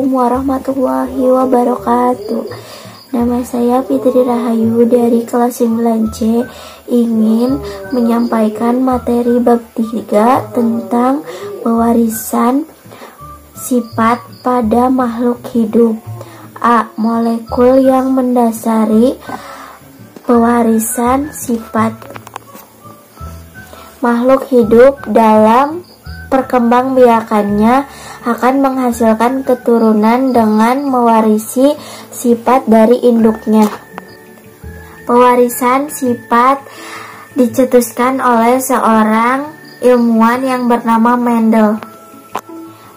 Assalamualaikum warahmatullahi wabarakatuh. Nama saya Fitri Rahayu dari kelas 9C, ingin menyampaikan materi bab 3 tentang pewarisan sifat pada makhluk hidup. A. Molekul yang mendasari pewarisan sifat. Makhluk hidup dalam perkembangbiakannya akan menghasilkan keturunan dengan mewarisi sifat dari induknya. Pewarisan sifat dicetuskan oleh seorang ilmuwan yang bernama Mendel.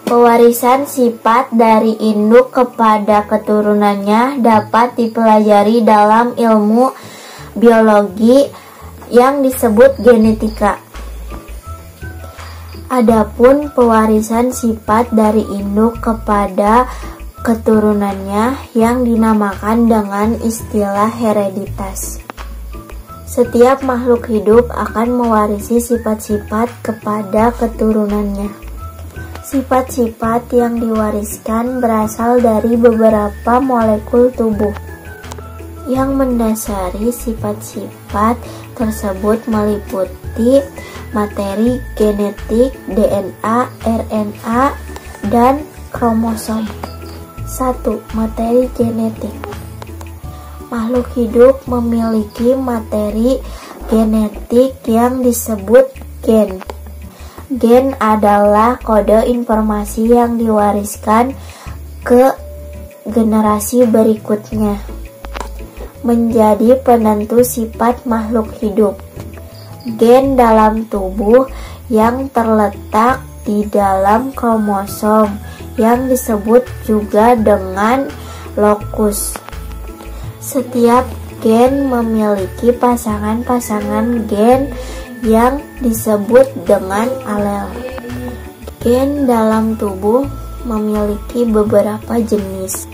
Pewarisan sifat dari induk kepada keturunannya dapat dipelajari dalam ilmu biologi yang disebut genetika. Adapun pewarisan sifat dari induk kepada keturunannya yang dinamakan dengan istilah hereditas. Setiap makhluk hidup akan mewarisi sifat-sifat kepada keturunannya. Sifat-sifat yang diwariskan berasal dari beberapa molekul tubuh. Yang mendasari sifat-sifat tersebut meliputi materi genetik, DNA, RNA, dan kromosom. 1. Materi genetik. Makhluk hidup memiliki materi genetik yang disebut gen. Gen adalah kode informasi yang diwariskan ke generasi berikutnya, menjadi penentu sifat makhluk hidup. Gen dalam tubuh yang terletak di dalam kromosom yang disebut juga dengan lokus. Setiap gen memiliki pasangan-pasangan gen yang disebut dengan alel. Gen dalam tubuh memiliki beberapa jenis.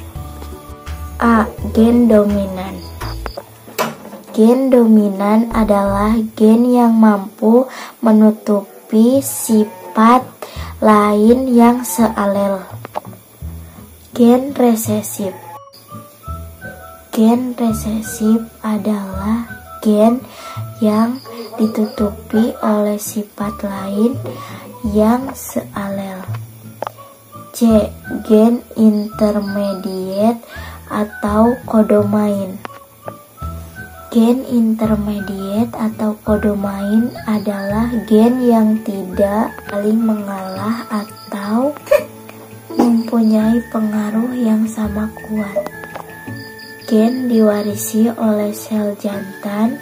A. Gen dominan. Gen dominan adalah gen yang mampu menutupi sifat lain yang sealel. Gen resesif. Gen resesif adalah gen yang ditutupi oleh sifat lain yang sealel. C. Gen intermediate atau kodomain. Gen intermediate atau kodomain adalah gen yang tidak saling mengalah atau mempunyai pengaruh yang sama kuat. Gen diwarisi oleh sel jantan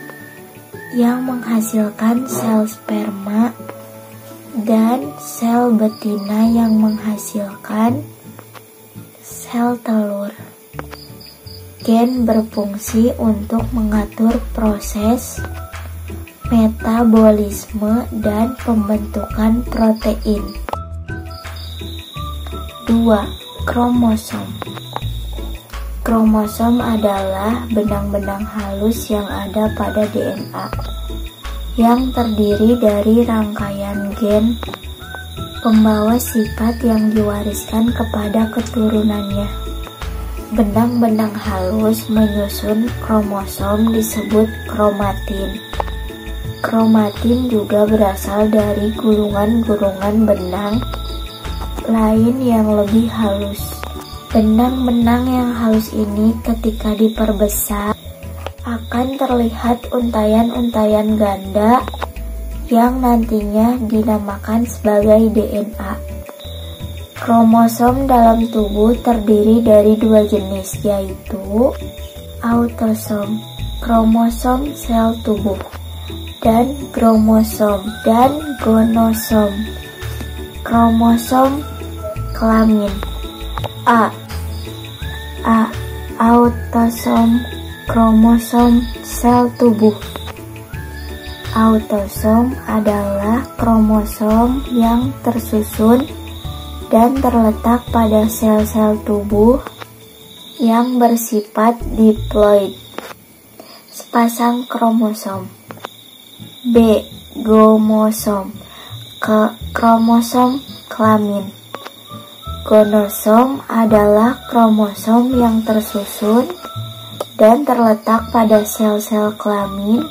yang menghasilkan sel sperma dan sel betina yang menghasilkan sel telur. Gen berfungsi untuk mengatur proses metabolisme dan pembentukan protein. 2. Kromosom. Kromosom adalah benang-benang halus yang ada pada DNA, yang terdiri dari rangkaian gen pembawa sifat yang diwariskan kepada keturunannya. Benang-benang halus menyusun kromosom disebut kromatin. Kromatin juga berasal dari gulungan-gulungan benang lain yang lebih halus. Benang-benang yang halus ini ketika diperbesar akan terlihat untayan-untayan ganda yang nantinya dinamakan sebagai DNA. Kromosom dalam tubuh terdiri dari 2 jenis, yaitu autosom, kromosom sel tubuh, dan kromosom dan gonosom, kromosom kelamin. A. Autosom, kromosom sel tubuh. Autosom adalah kromosom yang tersusun dan terletak pada sel-sel tubuh yang bersifat diploid, sepasang kromosom. B. Gomosom, kromosom kelamin. Gonosom adalah kromosom yang tersusun dan terletak pada sel-sel kelamin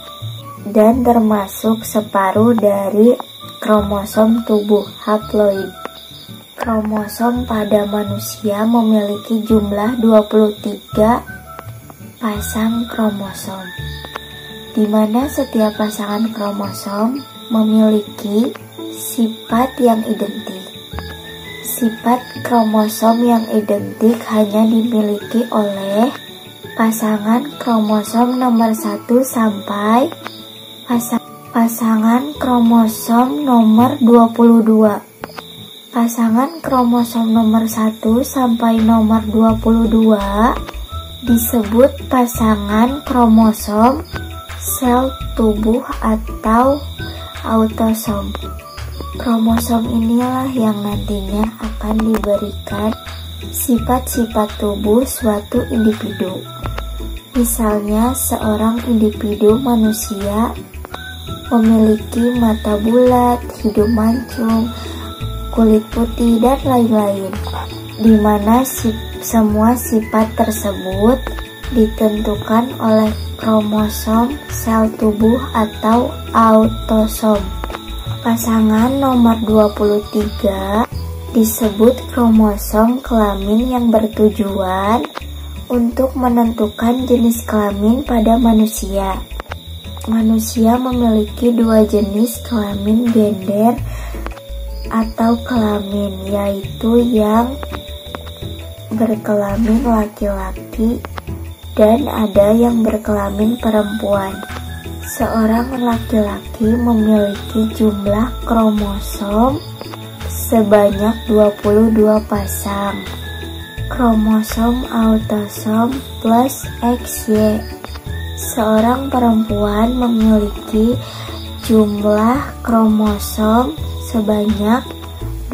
dan termasuk separuh dari kromosom tubuh haploid. Kromosom pada manusia memiliki jumlah 23 pasang kromosom, di mana setiap pasangan kromosom memiliki sifat yang identik. Sifat kromosom yang identik hanya dimiliki oleh pasangan kromosom nomor 1 sampai pasangan kromosom nomor 22. Pasangan kromosom nomor 1 sampai nomor 22 disebut pasangan kromosom sel tubuh atau autosom. Kromosom inilah yang nantinya akan diberikan sifat-sifat tubuh suatu individu. Misalnya seorang individu manusia memiliki mata bulat, hidung mancung, kulit putih, dan lain-lain, di mana semua sifat tersebut ditentukan oleh kromosom sel tubuh atau autosom. Pasangan nomor 23 disebut kromosom kelamin yang bertujuan untuk menentukan jenis kelamin pada manusia. Manusia memiliki 2 jenis kelamin gender atau kelamin, yaitu yang berkelamin laki-laki dan ada yang berkelamin perempuan. Seorang laki-laki memiliki jumlah kromosom sebanyak 22 pasang kromosom autosom plus XY. Seorang perempuan memiliki jumlah kromosom sebanyak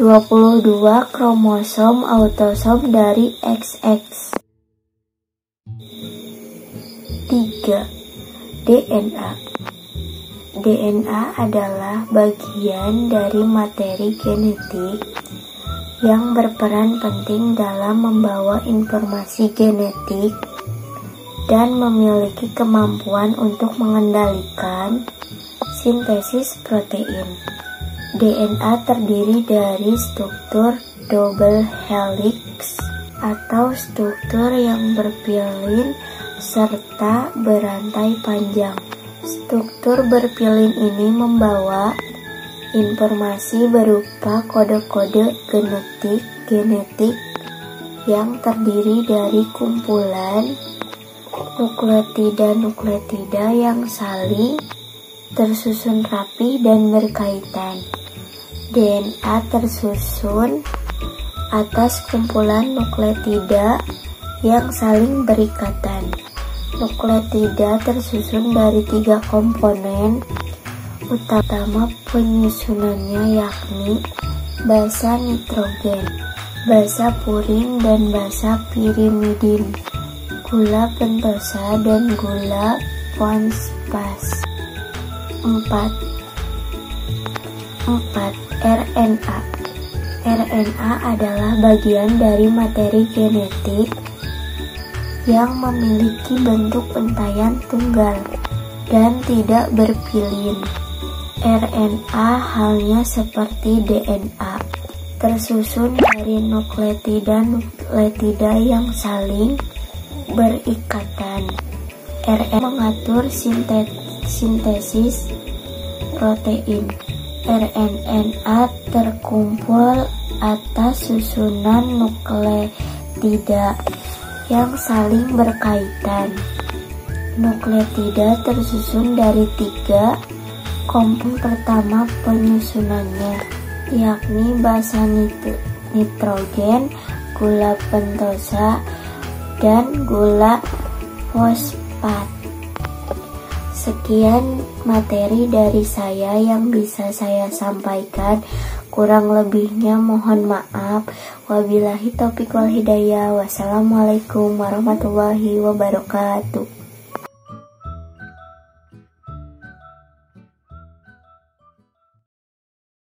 22 kromosom autosom dari XX. 3. DNA. DNA adalah bagian dari materi genetik yang berperan penting dalam membawa informasi genetik dan memiliki kemampuan untuk mengendalikan sintesis protein. DNA terdiri dari struktur double helix atau struktur yang berpilin serta berantai panjang. Struktur berpilin ini membawa informasi berupa kode-kode genetik yang terdiri dari kumpulan nukleotida yang saling tersusun rapi dan berkaitan. DNA tersusun atas kumpulan nukleotida yang saling berikatan. Nukleotida tersusun dari 3 komponen utama penyusunannya, yakni basa nitrogen, basa purin, dan basa pirimidin, gula pentosa, dan gula fosfat. 4. RNA. RNA adalah bagian dari materi genetik yang memiliki bentuk untayan tunggal dan tidak berpilin. RNA halnya seperti DNA, tersusun dari nukleotida yang saling berikatan. RNA mengatur sintesis protein. RNA terkumpul atas susunan nukleotida yang saling berkaitan. Nukleotida tersusun dari 3 komponen pertama penyusunannya, yakni basa nitrogen, gula pentosa, dan gula fosfat. Sekian materi dari saya yang bisa saya sampaikan. Kurang lebihnya mohon maaf. Wabillahi taufiq wal hidayah. Wassalamualaikum warahmatullahi wabarakatuh.